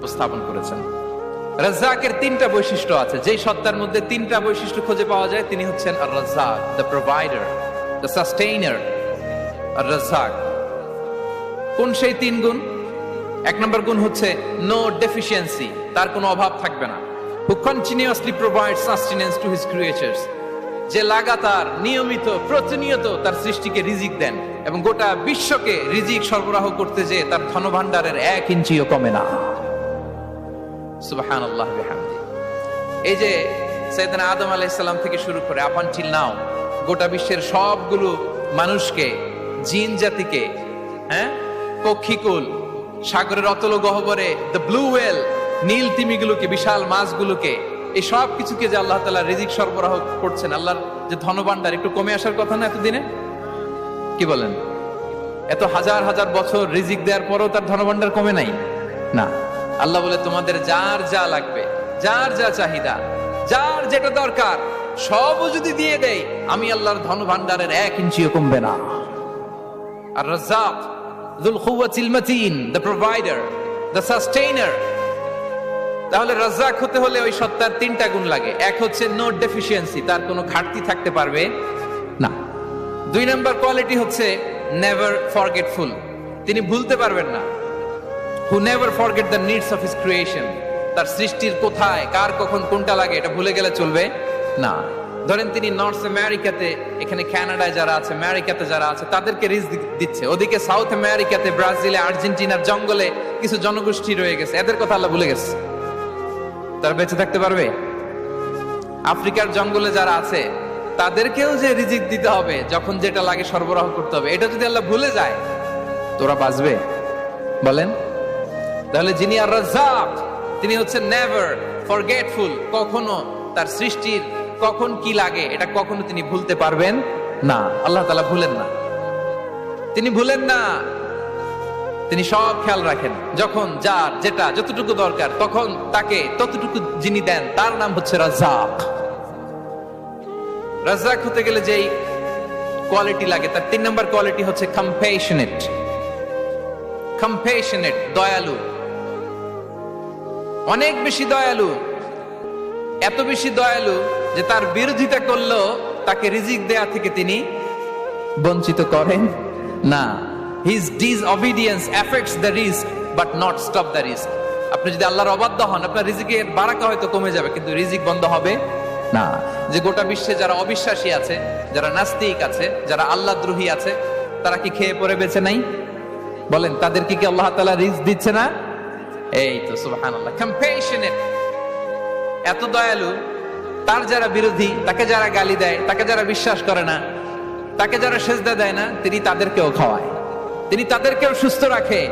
উপস্থাপন করেছেন। রাজ্জাকের তিনটা বৈশিষ্ট্য আছে, যেই সত্তার মধ্যে তিনটা বৈশিষ্ট্য খুঁজে পাওয়া যায় তিনি হচ্ছেন Ar Razzaq, the provider, the sustainer. Ar Razzaq কোন সেই তিন গুণ? এক নম্বর গুণ হচ্ছে নো ডেফিসিয়েন্সি, তার কোনো অভাব থাকবে না। হু continuously provide sustenance to his creatures, যে লাগাতার নিয়মিত প্রতিনিয়ত তার সৃষ্টিকে রিজিক দেন এবং গোটা বিশ্বকে রিজিক সরবরাহ করতে যে তার ধনভাণ্ডারের 1 ইঞ্চিও কমে না। সুবহানাল্লাহ বিহামদি। এই যে সাইয়েদনা আদম আলাইহিস সালাম থেকে শুরু করে আপ আনটিল নাও গোটা বিশ্বের সবগুলো মানুষকে, জিন জাতিকে, পক্ষীকুল, সাগরের অতল গহ্বরে দ্য ব্লু ওয়েল, নীল তিমিগুলোকে, বিশাল মাছগুলোকে, এই সব কিছুকে যে আল্লাহ তাআলা রিজিক সরবরাহ করছেন, আল্লাহর যে ধনভাণ্ডার একটু কমে আসার কথা না এতদিনে? কি বলেন? এত হাজার হাজার বছর রিজিক দেওয়ার পরেও তার ধনভাণ্ডার কমে নাই না। আল্লাহ বলে তোমাদের যার যা লাগবে, যার যা চাহিদা, যার যেটা দরকার সবও যদি দিয়ে দেয়, আমি আল্লাহর ধনভাণ্ডারের 1 ইঞ্চিও কমবে না। আর Razzak যুল কুওয়াতিল মাতিন, the provider, the sustainer. তাহলে রাজ্জাক হতে হলে ওই সত্তার তিনটা গুণ লাগে। এক হচ্ছে নো ডেফিসিয়েন্সি, তার কোনো ঘাটতি থাকতে পারবে না। 2 নম্বর কোয়ালিটি হচ্ছে নেভার ফরগেটফুল, তিনি ভুলতে পারবেন না। Who never forget the needs of his creation, তার সৃষ্টির কোথায় কার কখন কোনটা লাগে এটা ভুলে গেলে চলবে না। ধরেন তিনি নর্থ আমেরিকাতে, এখানে কানাডায় যারা আছে, আমেরিকাতে যারা আছে তাদেরকে রিজিক দিচ্ছে, ওদিকে সাউথ আমেরিকাতে, ব্রাজিলে, আর্জেন্টিনার জঙ্গলে কিছু জনগোষ্ঠী রয়ে গেছে, এদের কথা আল্লাহ ভুলে গেছে। তারা বেঁচে থাকতে পারবে? আফ্রিকার জঙ্গলে যারা আছে তাদেরকেও যে রিজিক দিতে হবে, যখন যেটা লাগে সরবরাহ করতে হবে, এটা যদি আল্লাহ ভুলে যায় তোরা বাঁচবে? বলেন। তাহলে যিনি আর রাজ্জাক তিনি হচ্ছেন নেভার ফরগেটফুল, কখনো তার সৃষ্টির কখন কি লাগে এটা কখনো তিনি ভুলতে পারবেন না। আল্লাহ তাআলা ভুলেন না, তিনি ভুলেন না, তিনি সব খেয়াল রাখেন। যখন যার যেটা যতটুকু দরকার তখন তাকে ততটুকু যিনি দেন তার নাম হচ্ছে রাজ্জাক। রাজ্জাক হতে গেলে যেই কোয়ালিটি লাগে তার 3 নম্বর কোয়ালিটি হচ্ছে কম্প্যাশনেট। কম্প্যাশনেট, দয়ালু, অনেক বেশি দয়ালু, এত বেশি দয়ালু যে তার বিরোধিতা করলেও তাকে রিজিক দেয়া থেকে তিনি বঞ্চিত করেন না। His disobedience affects the risk but not stop the risk. আপনি যদি আল্লাহর অবাধ্য হন, আপনার রিজিকের বারাকা হয়তো কমে যাবে কিন্তু রিজিক বন্ধ হবে না। যে গোটা বিশ্বে যারা অবিশ্বাসী আছে, যারা নাস্তিক আছে, যারা আল্লাহদ্রোহী আছে, তারা কি খেয়ে পরে বেঁচে নাই? বলেন, তাদেরকে কি আল্লাহ তাআলা রিজিক দিচ্ছে না? এই তো সুবহানাল্লাহ। কম্প্যাশনেট, এত দয়ালু, তার যারা বিরোধী, তাকে যারা গালি দেয়, তাকে যারা বিশ্বাস করে না, তাকে যারা সেজদা দেয় না, তিনি তাদেরকেও খাওয়ায়, তিনি তাদেরকেও সুস্থ রাখে।